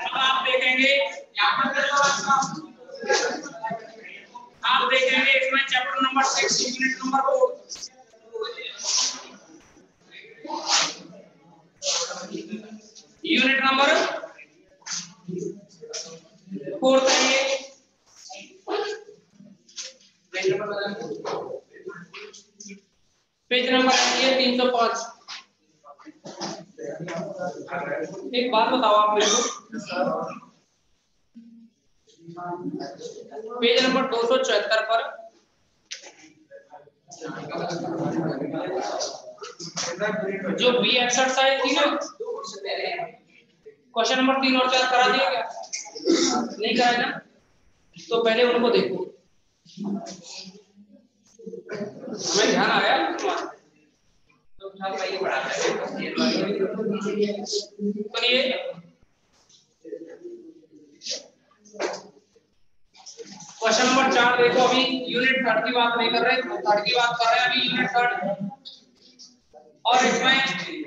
अब आप देखेंगे इसमें chapter number 6 unit number 4 unit number 4 करिए। पेज नंबर है 305। एक बात बताओ आप मेरे को, पेज नंबर 274 पर जो बी एक्सरसाइज थी ना, क्वेश्चन नंबर 3 और 4 करा दिया क्या? नहीं कराया ना? तो पहले उनको देखो, हमें ध्यान आया तो ये पढ़ा है। सुनिए, क्वेश्चन नंबर 4 देखो। अभी यूनिट 3 की बात नहीं कर रहे, 3 की बात कर रहे हैं, अभी यूनिट 3। और इसमें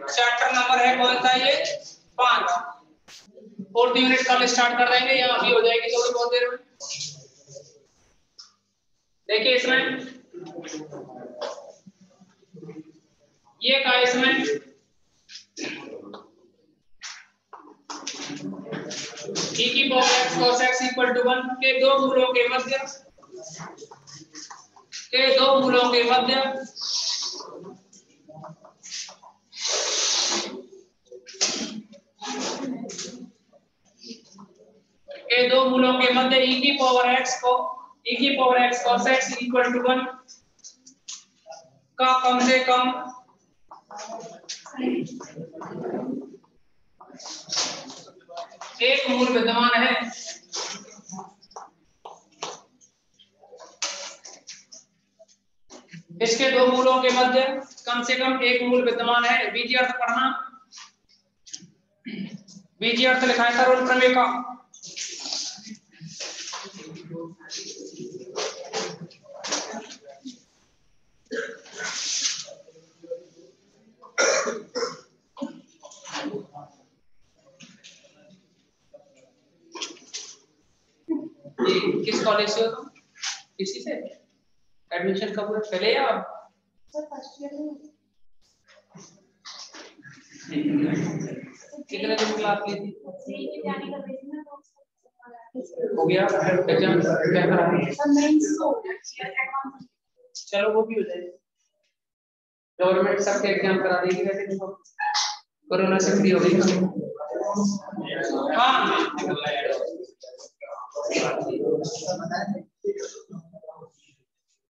चैप्टर नंबर है कौन सा? ये 5। 4th यूनिट कल स्टार्ट कर देंगे या अभी हो जाएगी थोड़ी बहुत देर में। देखिए इसमें ये का इसमें e की power x cos x equal to 1 के दो मूलों के मध्य के दो मूलों के मध्य e की power x cos x equal to 1 का कम से कम एक मूल विद्यमान है। इसके दो मूलों के मध्य कम से कम एक मूल विद्यमान है। बीजीय अर्थ पढ़ना, बीजीय अर्थ लिखा है रोल प्रमेय का। किस कॉलेज से हो तुम? किसी से एडमिशन कब हुआ? पहले या सर फर्स्ट ईयर में? कितने दिन क्लास ली थी? हो गया एग्जाम क्या करा? चलो वो भी हो जाएगा। गवर्नमेंट सबके एग्जाम करा देगी वैसे तो कोरोना से फ्री हो गई। हाँ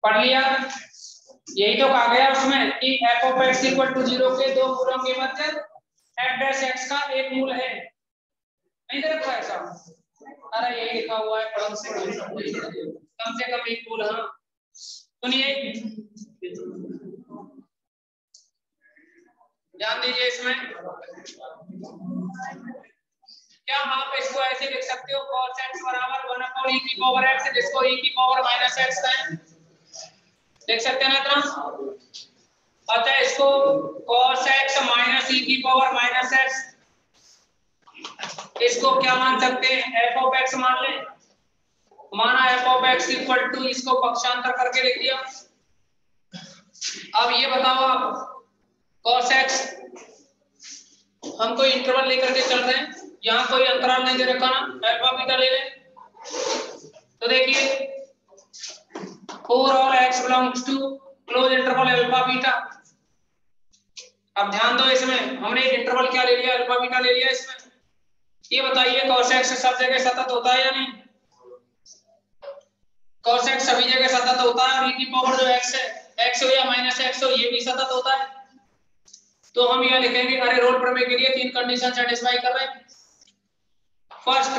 पढ़ लिया। यही तो कहा गया उसमें कि f of x equal to 0 के दो मूलों के मध्य f डैश x का एक मूल है। नहीं दे रखा ऐसा? अरे यही लिखा हुआ है, कम से कम एक मूल। हाँ सुनिए, ध्यान दीजिए इसमें क्या आप इसको ऐसे लिख सकते हो cos x बराबर 1 e की पावर x, जिसको e की पावर माइनस x है, देख सकते हैं ना इतना? अच्छा इसको cos x माइनस e की पावर माइनस x, इसको क्या मान सकते हैं? f of x मान ले। माना f of x equal to, इसको पक्षांतर करके लिख दिया। अब ये बताओ आप, cos x हम कोई इंटरवल लेकर के चल रहे हैं, यहाँ कोई अंतराल नहीं दे रखा ना, अल्फा बीटा ले लें। तो देखिए for all x belongs to close interval alpha beta. अब ध्यान दो, इसमें हमने एक इंटरवल क्या ले लिया? अल्फा बीटा ले लिया। इसमें ये बताइए cos x सब जगह सतत होता है या नहीं? cos x सभी जगह सतत होता है, और e की पावर जो x है, x हो या माइनस x हो, ये भी सतत होता है। तो हम यह लिखेंगे, अरे रोल प्रमेय के लिए 3 कंडीशन सेटिस्फाई कर रहे हैं। फर्स्ट,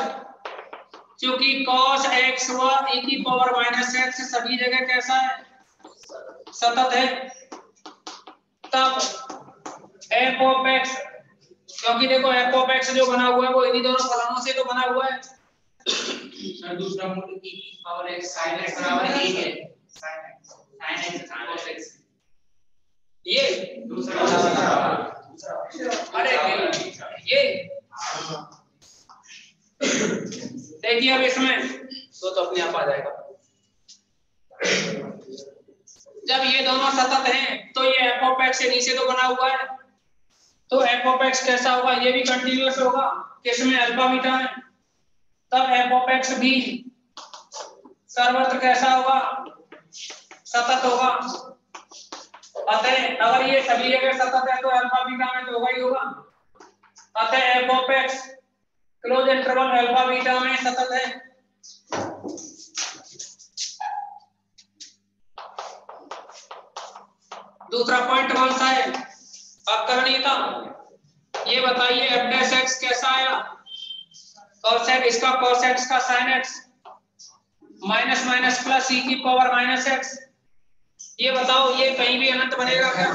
क्योंकि cos x व e की पावर माइनस x सभी जगह कैसा है? सतत है। तब f of x, क्योंकि देखो f of x जो बना हुआ है वो इन्हीं दोनों फलनों से तो बना हुआ है। दूसरा मूल e की पावर x sin x बराबर 1 है। sin x cos x ये दूसरा। अरे ये देखिए अब इसमें तो अपने आप आ जाएगा। जब ये दोनों सतत हैं तो ये एफ ऑफ एक्स से नीचे तो बना हुआ है, तो एफ ऑफ एक्स कैसा होगा, ये भी कंटिन्यूअस होगा किसमें, अल्फा बीटा में। तब एफ ऑफ एक्स भी सर्वत्र कैसा होगा, सतत होगा। अतः अगर ये सभी जगह सतत है तो अल्फा बीटा में तो होगा ही होगा। अतः F of x close interval alpha beta में सतत है। दूसरा पॉइंट कौन सा है, अवकरणीयता। ये बताइए एफ डैश एक्स कैसा आया, कॉसेक इसका cos x का sin x minus minus plus e की पावर माइनस x। ये बताओ ये कहीं भी अनंत बनेगा क्या,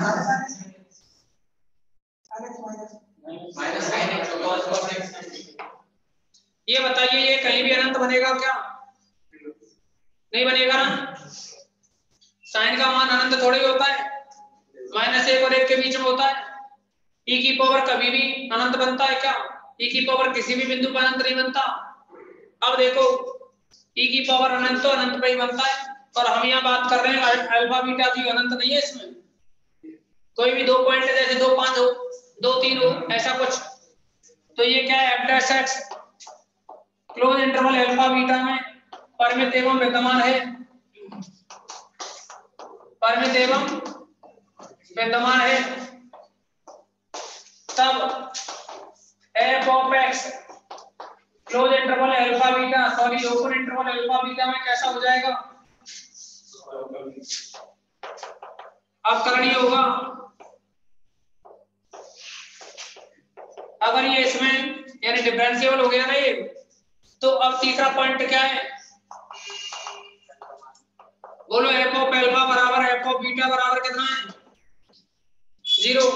ये बताइए ये कहीं भी अनंत बनेगा क्या, नहीं बनेगा ना। साइन का मान अनंत थोड़ी होता है, -1 और 1 के बीच में होता है। e की पावर कभी भी अनंत बनता है क्या, e की पावर किसी भी बिंदु पर अनंत नहीं बनता। अब देखो e की पावर अनंत तो अनंत पे ही बनता है, और हम यहाँ बात कर रहे हैं अल्फा बीटा की अनंत नहीं है इसमें। कोई भी दो पॉइंट है, जैसे 2 5 हो 2 3 हो ऐसा कुछ, तो ये क्या है F dash x close interval alpha beta में परिमित एवं विद्यमान है, परिमित एवं विद्यमान है। तब F of x close interval alpha beta sorry open interval alpha beta में कैसा हो जाएगा, अवकरणीय होगा। अगर ये इसमें यानी डिफरेंशिएबल हो गया ना ये, तो अब तीसरा पॉइंट क्या है, बोलो एफ ऑफ अल्फा बराबर एफ ऑफ बीटा बराबर कितना है, 0।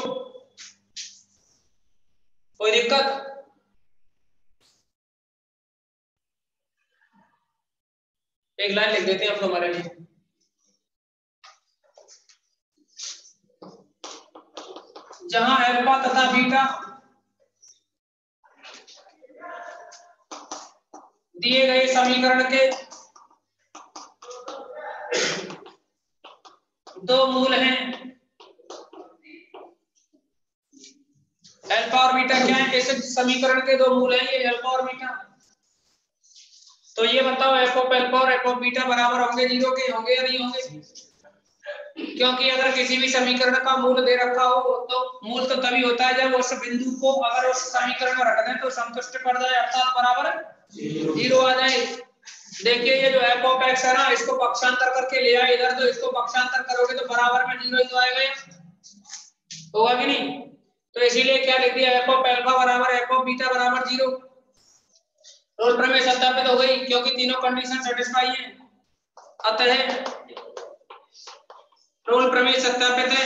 कोई दिक्कत, एक लाइन लिख देते हैं हम हमारे लिए, जहां अल्फा तथा बीटा दिए गए समीकरण के दो मूल हैं। अल्फा और बीटा क्या है, इस समीकरण के दो मूल हैं ये अल्फा और बीटा। तो ये बताओ एफ ऑफ अल्फा और एफ ऑफ बीटा बराबर होंगे 0 के, होंगे या नहीं होंगे, क्योंकि अगर किसी भी समीकरण का मूल दे रखा हो तो मूल तो तभी होता है जब उस बिंदु को अगर उस समीकरण में रख दें तो संतुष्ट कर जाए, अर्थात बराबर 0 आ जाए। देखिए ये जो एफ ऑफ एक्स है ना, इसको पक्षांतर करके ले आए इधर, तो इसको पक्षांतर करोगे तो बराबर में 0 ही तो आएगा, होगा कि नहीं। तो इसीलिए क्या लिख दिया, एफ ऑफ अल्फा बराबर एफ ऑफ बीटा बराबर 0। रोल प्रमेय सत्यापित हो गई क्योंकि तीनों कंडीशन सेटिस्फाई है, अतः रोल प्रमेय सत्यापित है।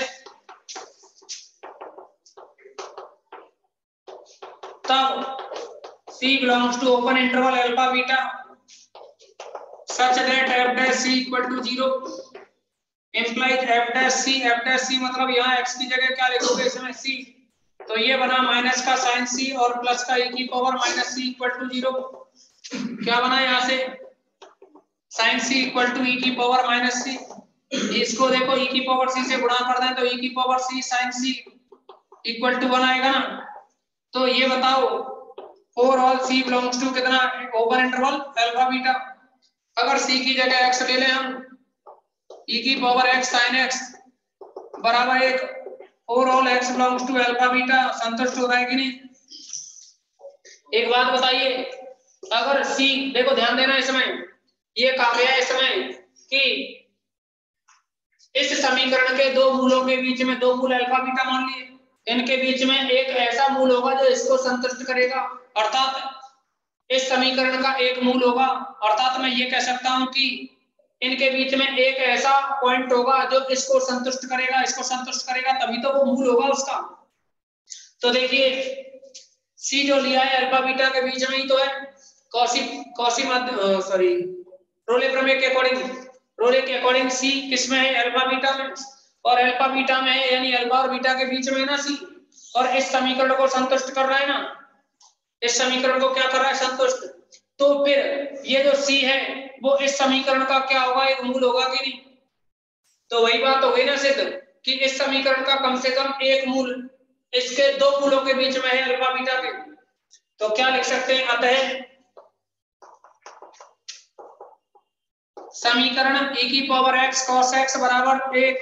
तब C belongs to open interval alpha beta such that f dash C equal to 0 implies f dash C मतलब यहाँ x की जगह क्या लिखोगे इसमें C, तो ये बना माइनस का साइन C और प्लस का e की power minus C equal to 0। क्या बना यहाँ से, sine C equal to e की पावर माइनस C। इसको देखो e की पावर C से गुणा कर दें तो e की power C sine C equal to 1 आएगा ना। तो ये बताओ for all C belongs to कितना, ओपन इंटरवल अल्फा बीटा। अगर C की जगह x ले लें हम, e की पावर x sin x बराबर 1, for all x belongs to alpha beta संतुष्ट हो रहा है कि नहीं। एक बात बताइए, अगर C देखो ध्यान देना इसमें, ये कहा गया इसमें कि इस समीकरण के दो मूलों के बीच में, दो मूल अल्फा बीटा मान लिए, इनके बीच में एक ऐसा मूल होगा जो इसको संतुष्ट करेगा, अर्थात इस समीकरण का एक मूल होगा, अर्थात मैं ये कह सकता हूं कि इनके बीच में एक ऐसा पॉइंट होगा जो इसको संतुष्ट करेगा, इसको संतुष्ट करेगा तभी तो वो मूल होगा उसका। तो देखिए C जो लिया है अल्फा बीटा के बीच में ही तो है, कौशी मध्य सॉरी रोले प्रमेय के अकॉर्डिंग, रोले के अकॉर्डिंग C किसमें है, अल्फा बीटा में, और अल्फा बीटा में है यानी अल्फा और बीटा के बीच में है ना C, और इस समीकरण को संतुष्ट कर रहा है ना, इस समीकरण को क्या कर रहा है, संतुष्ट। तो फिर ये जो सी है वो इस समीकरण का क्या होगा, एक मूल होगा कि नहीं। तो वही बात हो गई ना सिद्ध कि इस समीकरण का कम से कम एक मूल इसके दो मूलों के बीच में है अल्फा बीटा के। तो क्या लिख सकते हैं, अतः समीकरण e की पावर x cos x बराबर 1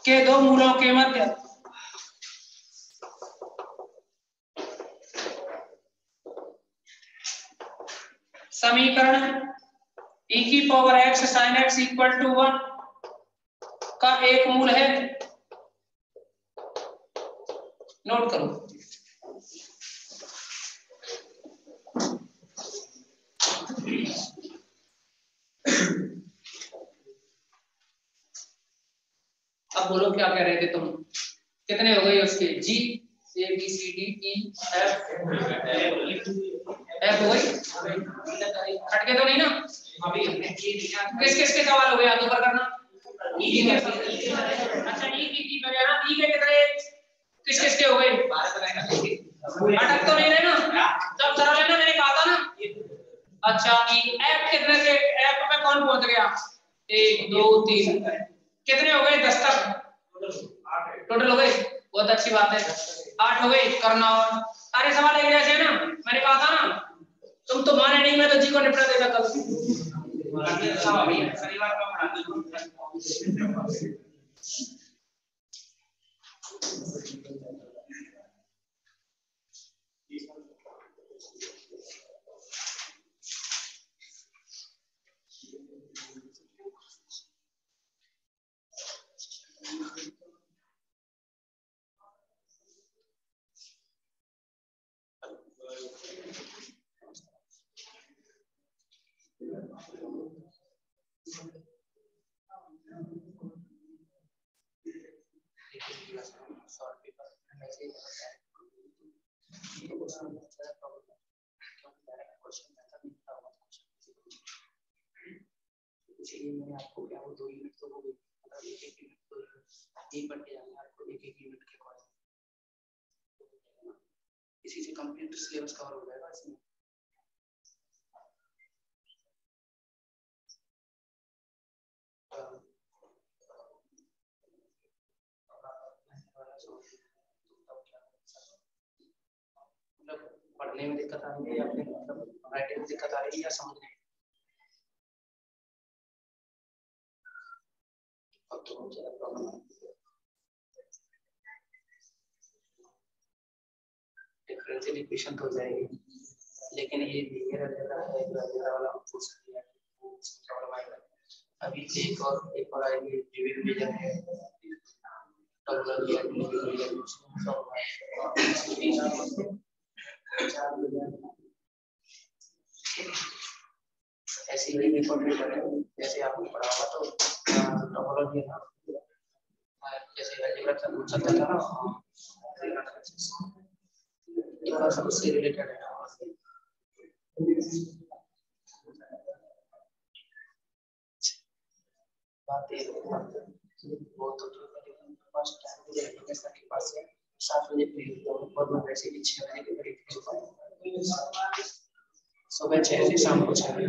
के दो मूलों के मध्य समीकरण e की power x sin x equal to 1 का एक मूल है। नोट करो। अब बोलो क्या कह रहे थे तुम, कितने हो गए उसके, जी A B C D E F हो गई, हटके तो नहीं ना। अभी किस किस के सवाल हो गए, आगे पर करना। अच्छा ई की वजह ना, ई के कितने किस किस के हो गए, अटक तो नहीं रहे ना, जब जरा लेना मैंने कहा था ना। अच्छा ई एफ कितने से, एफ पे कौन पहुंच गया, 1 2 3 कितने हो गए, 10 तक टोटल हो गए। बहुत अच्छी बात है, 8 हो गए। करना और सारे सवाल एक जैसे है ना, मैंने कहा था ना, तुम तो माने नहीं, मैं तो जी को निपटा देता कल। शनिवार का पढ़ा इसलिए मैंने आपको क्या, वो 2 यूनिट तो हो गई, मतलब एक यूनिट तो एक बढ़ के जाएंगे आपको, एक यूनिट के अकॉर्डिंग, इसी से कंप्लीट सिलेबस कवर हो जाएगा इसमें। मतलब पढ़ने में दिक्कत आ रही है या फिर मतलब राइटिंग में दिक्कत आ रही है या समझने में? डिफरेंशियल इक्वेशन तो हो जाएगी, लेकिन ये लीनियर अलजेब्रा वाला पूछ सकते हैं, प्रॉब्लम आएगा। अभी एक और आएगी डिविजन रीजन है, टर्मिनल या डिविजन रीजन ऐसी ही इंपॉर्टेंट है। जैसे आपने पढ़ा होगा तो टोपोलॉजी है ना, जैसे अलजेब्रा का पूछ सकता था ना, थोड़ा सा उससे रिलेटेड है। बातें वो तो फर्स्ट टाइम मुझे सर के पास से 7 बजे फ्री और मैं वैसे भी 6 बजे के करीब सुबह 6 से शाम को 6 बजे।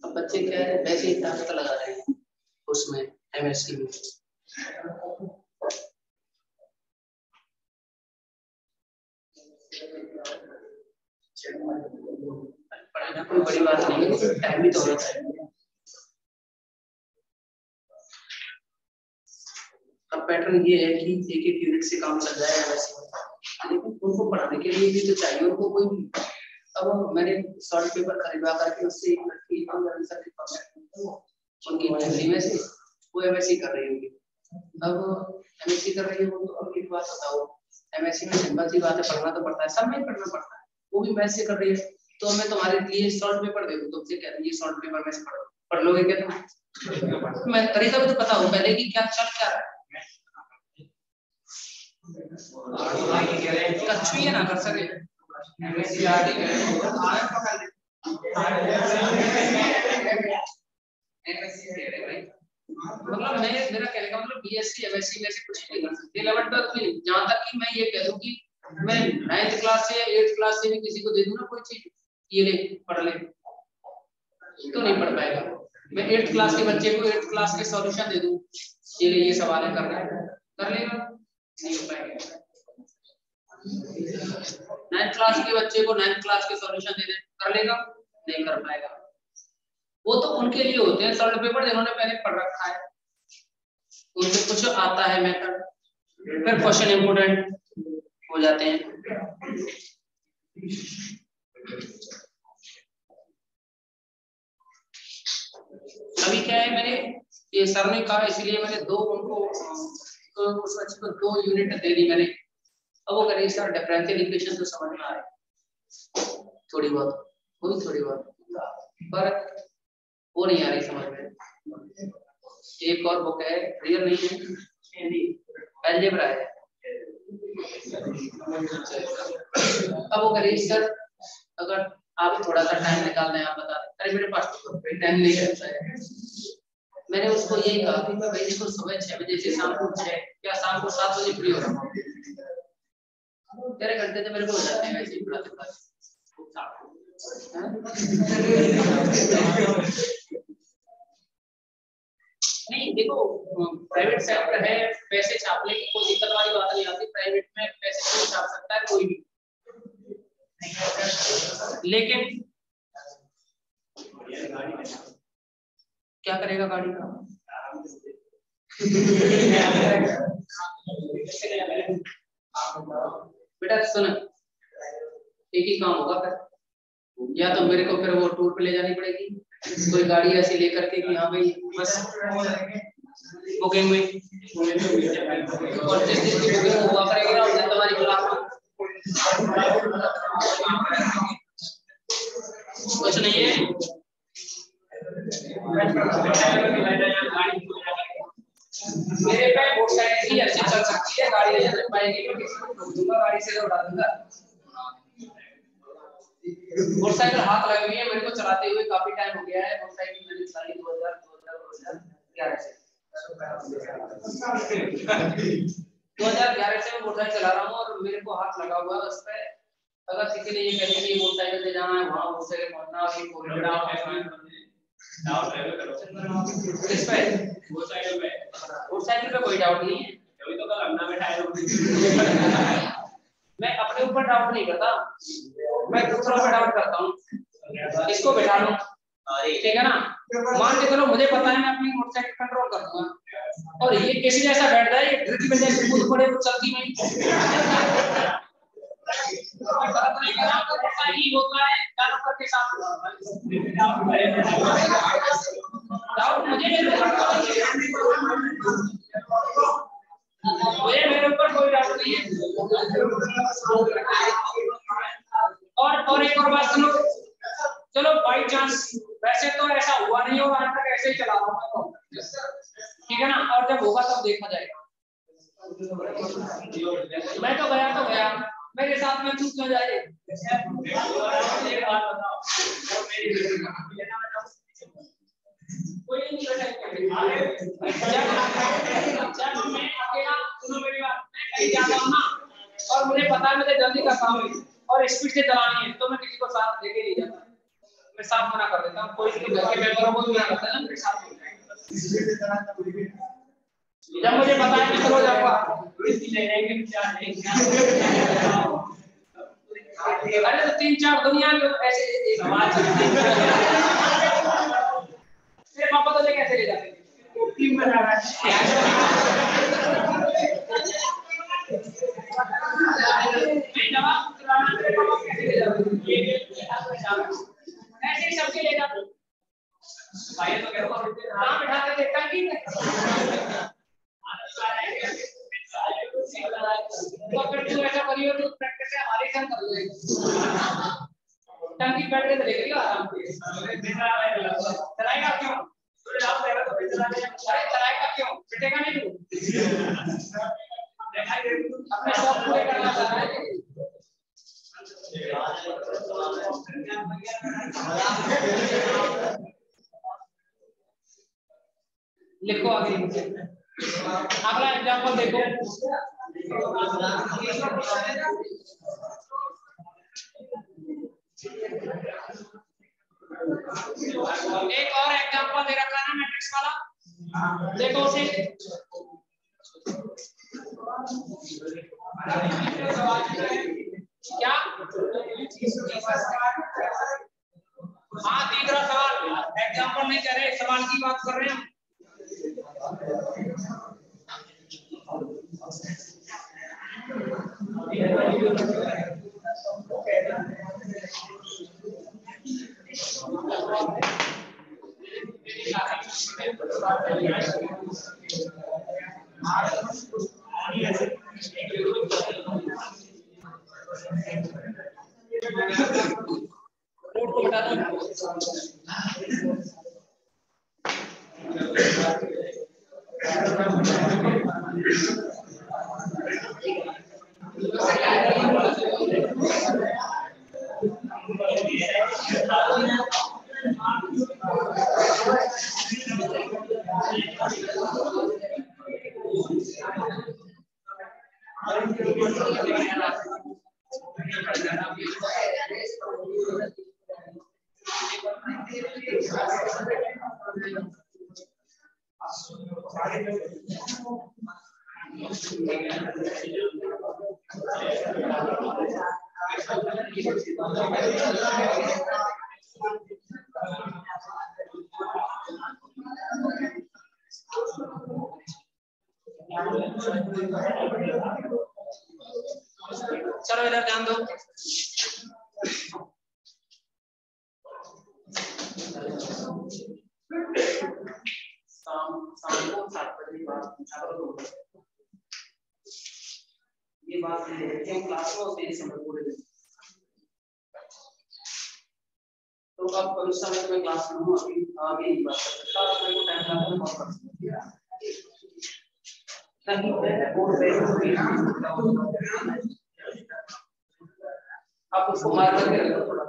अब बच्चे क्या है वैसे ही ताकत लगा रहे हैं उसमें एमएससी में। पढ़ना कोई बड़ी बात नहीं है, टाइम भी तो होना चाहिए। अब पैटर्न ये है कि एक एक यूनिट से काम चल जाएगा वैसे, लेकिन उनको पढ़ाने के लिए भी तो चाहिए उनको कोई भी। अब मैंने सॉल्ट पेपर खरीदवा करके उससे एक लड़की उनकी फैमिली में से वो एमएससी कर रही होगी। अब एमएससी कर रही है वो, तो अब एक बात बताओ, एमएससी में सिंपल सी बात है, पढ़ना तो पड़ता है, सब में पढ़ना पड़ता है, वो भी मैथ से कर रही है। तो मैं तुम्हारे लिए सॉल्ट पेपर दे दूं, तुमसे कह रही है सॉल्ट पेपर में से पढ़ लोगे क्या तुम? मैं तरीका भी तो पता हो पहले कि क्या चल क्या रहा है, कुछ भी ना कर सके। मतलब मैं मेरा कहने का मतलब बीएससी एमएससी में से कुछ नहीं कर सकते 11 12 में, जहां तक कि मैं ये कह दूं कि मैं 9th क्लास से या 8th क्लास से भी किसी को दे दूं ना कोई चीज, ये ले पढ़ ले, तो नहीं पढ़ पाएगा। मैं 8th क्लास के बच्चे को 8th क्लास के सॉल्यूशन दे दूं, ये ले ये सवाल है कर लेगा, नहीं हो पाएगा। 9th क्लास के बच्चे को 9th क्लास के सॉल्यूशन दे दे, कर लेगा, नहीं कर पाएगा। वो तो उनके लिए होते हैं सॉल्व पेपर जिन्होंने पहले पढ़ रखा है, उनसे कुछ आता है मेथड, फिर क्वेश्चन इंपोर्टेंट हो जाते हैं। अभी क्या है, मैंने ये सर ने कहा इसलिए मैंने दो उनको तो उस बच्चे को 2 यूनिट दे दी मैंने। अब वो कह रही सर डिफरेंशियल इक्वेशन तो समझ में आ रही थोड़ी बहुत, पर वो नहीं आ रही समझ में। एक और बुक है, रियल नहीं है, अलजेब्रा है। अब वो कह रही सर अगर आप थोड़ा सा टाइम निकाल दें, आप बता दें। अरे मेरे पास तो टाइम नहीं है। मैंने उसको यही कहा कि मैं भाई इसको सुबह 6 बजे से शाम को 6 या शाम को 7 बजे फ्री हो रहा हूँ, तेरे घंटे तो मेरे को हो जाते हैं वैसे ही पढ़ाते पढ़ाते। नहीं देखो, प्राइवेट सेक्टर है, पैसे छापने की कोई दिक्कत वाली बात नहीं आती, प्राइवेट में पैसे कोई छाप सकता है कोई भी, लेकिन क्या करेगा गाड़ी का? बेटा सुन, एक ही काम होगा फिर, या तो मेरे को फिर वो टूर पे ले जानी पड़ेगी कोई गाड़ी ऐसी लेकर के कि हाँ भाई बस बुकिंग में, और जिस दिन की बुकिंग हुआ करेगी ना उस दिन तुम्हारी क्लास कुछ नहीं है। मेरे पे मोटरसाइकिल ही अच्छी चल सकती है, गाड़ी ले जाने पाएगी, मैं किसी को ठोक दूंगा, गाड़ी से उड़ा दूंगा। मोटरसाइकिल हाथ लगी हुई है, मेरे को चलाते हुए काफी टाइम हो गया है। मोटरसाइकिल मैंने चलाई 2011 से 2011 से मैं मोटरसाइकिल चला रहा हूँ और मेरे को हाथ लगा हुआ है उस पे। अगर किसी ने ये कह दिया कि मोटरसाइकिल से जाना है वहां उससे पहुंचना और ये मोटरसाइकिल पे कोई डाउट नहीं है, अभी तो कल अपना बैठा है। मैं अपने ऊपर डाउट नहीं करता, मैं दूसरों पर डाउट करता हूँ, इसको बैठा लूं, ठीक है ना। मान के चलो मुझे पता है मैं अपनी मोटरसाइकिल कंट्रोल कर दूंगा, और ये किसी जैसा बैठ जाए ये ड्रिल की वजह से खुद पड़े कुछ चलती नहीं। ही होता है जानवर के साथ डाउट मुझे मेरे ऊपर कोई डाउट नहीं है। और एक और बात सुनो, चलो बाई चांस वैसे तो ऐसा हुआ नहीं होगा, आज तक ऐसे ही चला रहा हूं, ठीक है ना, और जब होगा तब देखा जाएगा। मैं तो गया, मेरे साथ में चूक न जाए। एक बात बताओ, कोई नहीं बैठा, जब मैं अकेला, सुनो मेरी बात, मैं कहीं जाता हूँ ना और और मुझे पता है मुझे जल्दी का काम है और स्पीड से चलानी है, तो मैं किसी को साथ लेके नहीं जाता, मैं साथ मना कर देता हूँ। कोई भी घर के मेंबरों को भी मना करता है ना मेरे साथ में। जब मुझे पता है मैं चलो जाऊंगा, अरे तो 3-4 दुनिया के ऐसे समाज फिर पापा तो ले कैसे ले जाते टीम बना रहा ऐसे ही सबके ले जाते भाई तो कह रहा कहां बैठा के देखता कि तो फिर तू ऐसा करियो तो प्रैक्टिस से हमारे संग कर ले टंकी बैठ के देख लियो आराम से चलाएगा क्यों अरे चलाएगा क्यों पिटेगा नहीं तू अपने शौक पूरे करना चाह रहा है लिखो आगे अगला एग्जांपल देखो एक और एग्जांपल दे रखा है ना मैट्रिक्स वाला, देखो उसे क्या हाँ दिख रहा सवाल, एग्जांपल नहीं कह रहे, सवाल की बात कर रहे हैं कोड को बता दो चलो इधर ध्यान दो शाम को 7 बजे के बाद पूछा करो ये बात है क्लास में होते हैं समय पूरे दिन तो अब उस समय में क्लास में हूं अभी आगे ही बात कर सकता हूं मेरे को टाइम लगा तो कॉल कर सकते हैं नहीं बोर्ड पे आप उसको मार करके रखो थोड़ा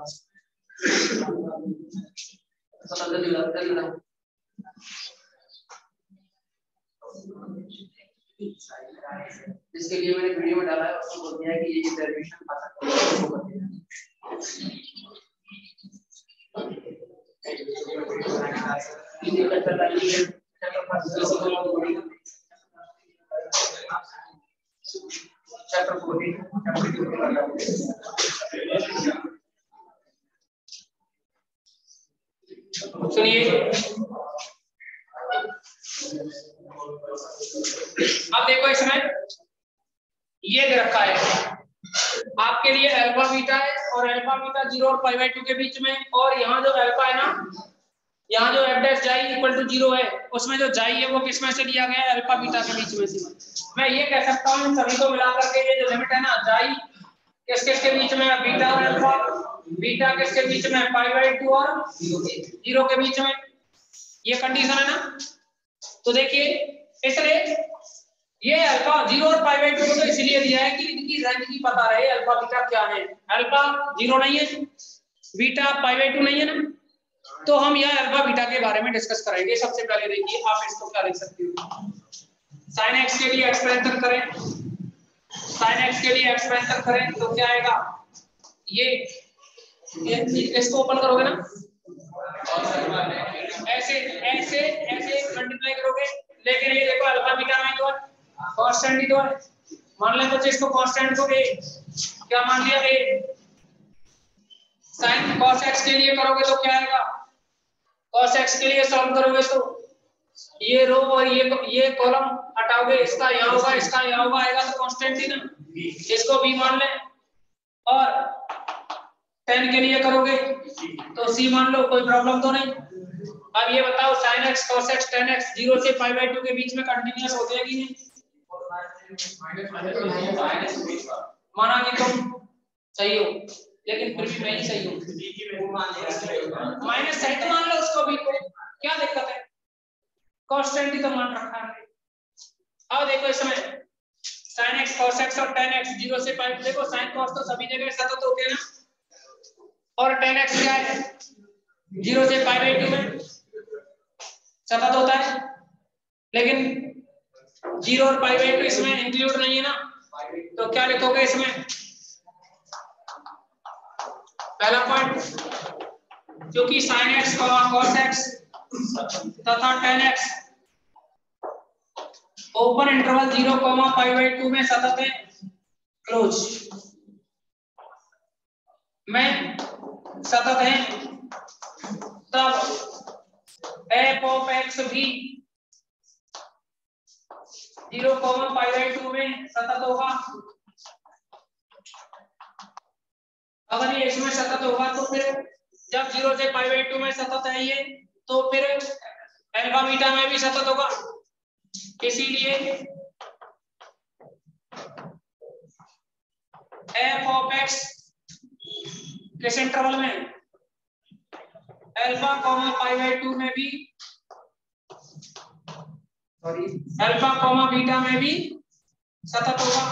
पता चलेगा जिसके लिए मैंने वीडियो में डाला है उसको बोल दिया है कि ये डेरिवेशन आ सकता सुनिए अब देखो इसमें ये दे रखा है आपके लिए अल्फा बीटा है और अल्फा बीटा 0 और π/2 के बीच में और यहाँ जो अल्फा है ना यहाँ जो f डैश जाई इक्वल टू 0 है उसमें जो जाई है वो किस में से लिया गया है अल्फा बीटा के बीच में से मैं ये कह सकता हूँ इन सभी को मिला करके ये जो लिमिट है ना जाई किसके बीच में है बीटा और अल्फा बीटा किसके बीच में है π/2 और 0 के बीच में ये कंडीशन है ना तो देखिए इसलिए ये अल्फा 0 और π/2 को तो इसलिए दिया है कि इनकी रेंज की पता रहे अल्फा बीटा क्या है अल्फा 0 नहीं है बीटा π/2 नहीं है ना तो हम यह अल्फा बीटा के बारे में डिस्कस करेंगे सबसे पहले देखिए आप इसको क्या लिख सकते हो sin x के लिए एक्सप्रेशन करें साइन एक्स के लिए एक्सपेंशन करें तो क्या आएगा, ये इसको ओपन करोगे ना, ऐसे ऐसे ऐसे मल्टीप्लाई करोगे, लेकिन ये देखो अल्फा बीटा में तो कांस्टेंट ही तो है, मान ले तो इसको कांस्टेंट को ए क्या मान लिया ए, साइन cos x के लिए करोगे तो क्या आएगा, cos x के लिए सॉल्व करोगे तो ये रो और ये कॉलम हटाओगे, इसका यहाँ होगा इसका यहाँ होगा, आएगा तो कांस्टेंट ही ना, इसको b मान ले, और tan के लिए करोगे तो c मान लो, कोई प्रॉब्लम तो नहीं। अब ये बताओ sin x cos x tan x 0 से π/2 के बीच में कंटीन्यूअस होते हैं कि नहीं, माना कि तुम सही हो लेकिन फिर भी मैं ही सही हूँ, माइनस सही तो मान लो उसको भी, क्या दिक्कत है, कांस्टेंट ही तो मान रखा है। अब देखो इसमें sin x cos x और tan x 0 से π, देखो sin cos तो सभी जगह सतत होते हैं ना, और tan x क्या है 0 से π/2 में सतत होता है, लेकिन 0 और π/2 इसमें इंक्लूड नहीं है ना, तो क्या लिखोगे इसमें, पहला पॉइंट, क्योंकि sin x cos x तथा tan x ओपन इंटरवल 0 π/2 में सतत है, क्लोज में सतत है, तब f of x भी 0 π/2 में सतत होगा। अगर ये इसमें सतत होगा तो फिर जब 0 से π/2 में सतत है ये, तो फिर अल्फा बीटा में भी सतत होगा, इसीलिए f of x किस इंटरवल में, अल्फा π/2 में भी, सॉरी अल्फा बीटा में भी सतत होगा।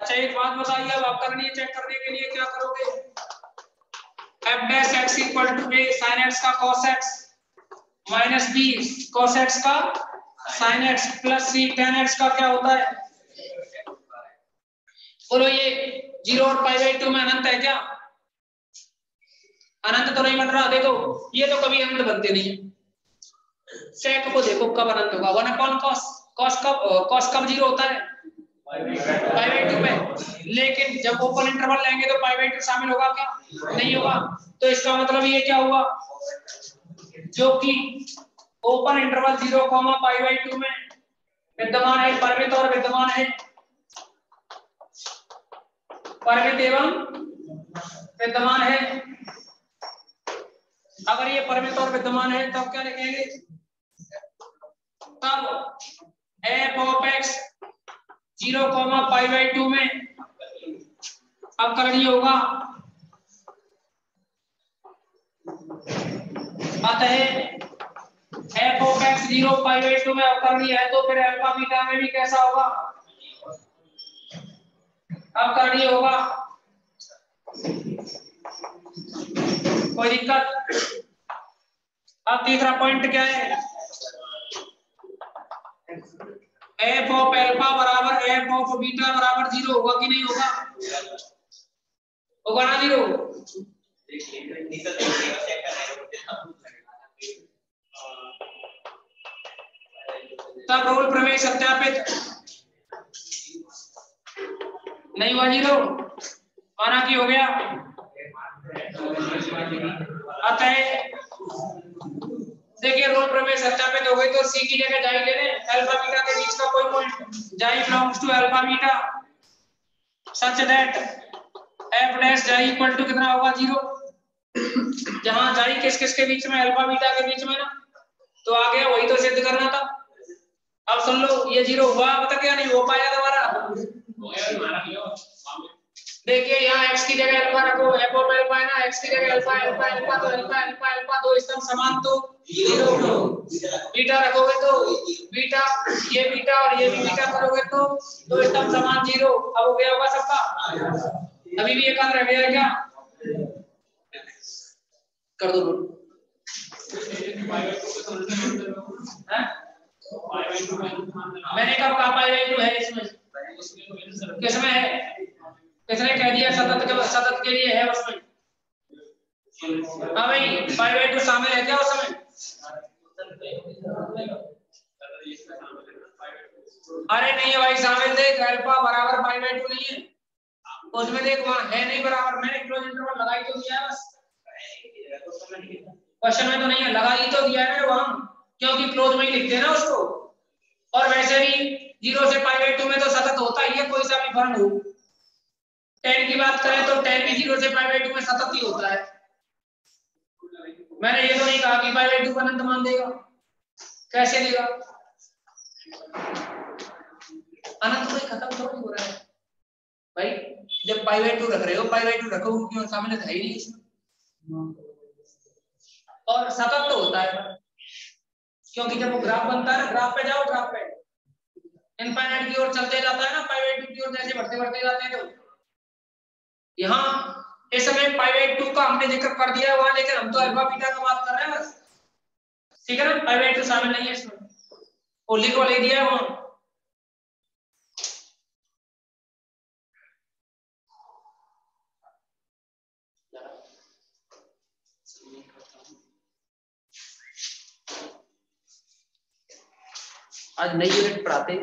अच्छा एक बात बताइए, अब आप करनी है, चेक करने के लिए क्या करोगे, f dash x equal to a sin x का cos x minus b cos x का sin x plus c tan x का क्या होता है, बोलो ये 0 और π/2 में अनंत है क्या, अनंत तो नहीं बन रहा, देखो ये तो कभी अनंत बनते नहीं है, सेक को देखो कब अनंत होगा, 1/cos, cos कब 0 होता है π/2 में, लेकिन जब ओपन इंटरवल लेंगे तो π/2 शामिल होगा क्या, नहीं होगा, तो इसका मतलब ये क्या हुआ, जो कि ओपन इंटरवल 0 π/2 में विद्यमान है, परिमित और विद्यमान है, परिमित एवं विद्यमान है, अगर ये परिमित और विद्यमान है तब क्या लिखेंगे, तब f of x 0 π/2 में अवकलनीय होगा, अतः f of x 0 π/2 में अवकलनीय है तो फिर अल्फा बीटा में भी कैसा होगा, अवकलनीय होगा, कोई दिक्कत। अब तीसरा पॉइंट क्या है, f of अल्फा बराबर f of बीटा बराबर 0 होगा कि नहीं होगा, होगा ना 0, तब रोल प्रमेय सत्यापित नहीं हुआ 0, माना कि हो गया, अतः देखिए रोल प्रमेय सत्यापित हो गई तो c की जगह जाई ले लें, अल्फा बीटा के बीच का कोई पॉइंट जाई belongs to alpha beta such that f dash जाई इक्वल टू कितना होगा 0, जहां जाई किस किस के बीच में, अल्फा बीटा के बीच में ना, तो आ गया, वही तो सिद्ध करना था। अब सुन लो ये 0 हुआ, अब तक क्या नहीं हो पाया दोबारा, देखिए यहाँ x की जगह अल्फा रखो, f ऑफ अल्फा है ना, x की जगह अल्फा अल्फा अल्फा तो अल्फा अल्फा अल्फा दो स्तंभ समान तो 0, बीटा रखोगे तो बीटा, ये बीटा और ये भी बीटा करोगे तो दो स्तंभ समान 0, अब हो गया होगा सबका, अभी भी एक रह गया है क्या, कर दो मैंने कब कहा पाई बाई 2 है इसमें? किसमें है? किसने कह दिया सतत के लिए है उसमें? हाँ भाई, पाई बाई 2 शामिल है क्या उसमें? अरे नहीं है भाई, शामिल देख, अल्फा बराबर पाई बाई 2 नहीं है उसमें, देख वहां है नहीं बराबर, मैंने क्लोज इंटरवल लगाई तो दिया है बस, क्वेश्चन में तो नहीं है, लगाई तो दिया है मैंने वहां, क्योंकि क्लोज में ही लिखते हैं ना उसको। और वैसे भी 0 से पाई बाई 2 में तो सतत होता ही है, कोई सा भी फलन हो। 10 की बात करें तो 10 भी 0 से पाई बाई 2 में सतत ही होता है। मैंने ये तो नहीं कहा कि पाई बाई 2 को अनंत मान देगा, कैसे देगा? अनंत कोई खत्म थोड़ी हो रहा है भाई, जब पाई बाई 2 रख रहे हो, पाई बाई 2 रखो क्यों, सामने तो है ही नहीं इसमें, और सतत तो होता है, क्योंकि जब वो ग्राफ बनता है ना, ग्राफ पे जाओ, ग्राफ पे इनफाइनाइट की ओर चलते जाता है ना, पाई बाई 2 की ओर जैसे बढ़ते बढ़ते जाते हैं, तो यहाँ इस समय पाई बाई 2 का हमने जिक्र कर दिया है वहां, लेकिन हम तो अल्फा बीटा का बात कर रहे हैं बस, ठीक है ना? पाई बाई 2 शामिल नहीं है इसमें, वो लिख वाले दिया है वहां। आज नई यूनिट पढ़ाते